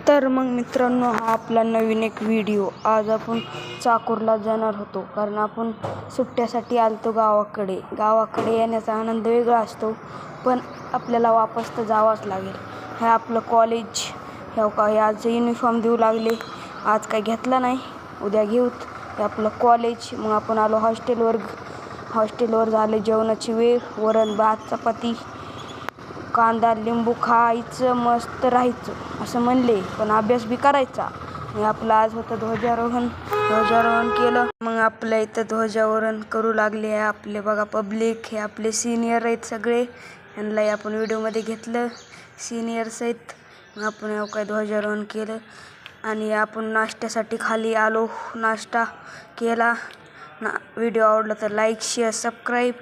तर मग मित्रांनो, हा आपला नवीन एक व्हिडिओ. आज आपण चाकूरला जाणार होतो, कारण आपण सुट्ट्यासाठी आलतो गावाकडे येण्याचा आनंद वेगळा असतो, पण आपल्याला वापस तर जावंच लागेल. हे आपलं कॉलेज, हे आज युनिफॉर्म देऊ लागले. आज काही घेतला नाही, उद्या घेऊत. हे आपलं कॉलेज. मग आपण आलो हॉस्टेलवर झाले जेवणाची वेळ. वरण भात चपाती, कांदा लिंबू खायचं, मस्त राहायचं असं म्हणले, पण अभ्यास बी करायचा. आणि आपलं आज होतं ध्वजारोहण केलं. मग आपल्या इथं ध्वजारोहण करू लागले आहे आपले बघा पब्लिक. हे आपले सिनियर आहेत सगळे, यांनाही आपण व्हिडिओमध्ये घेतलं. सिनियर्स आहेत. मग आपण काय ध्वजारोहण केलं आणि आपण नाश्त्यासाठी खाली आलो. नाश्ता केला. व्हिडिओ आवडला तर लाईक शेअर सबस्क्राईब.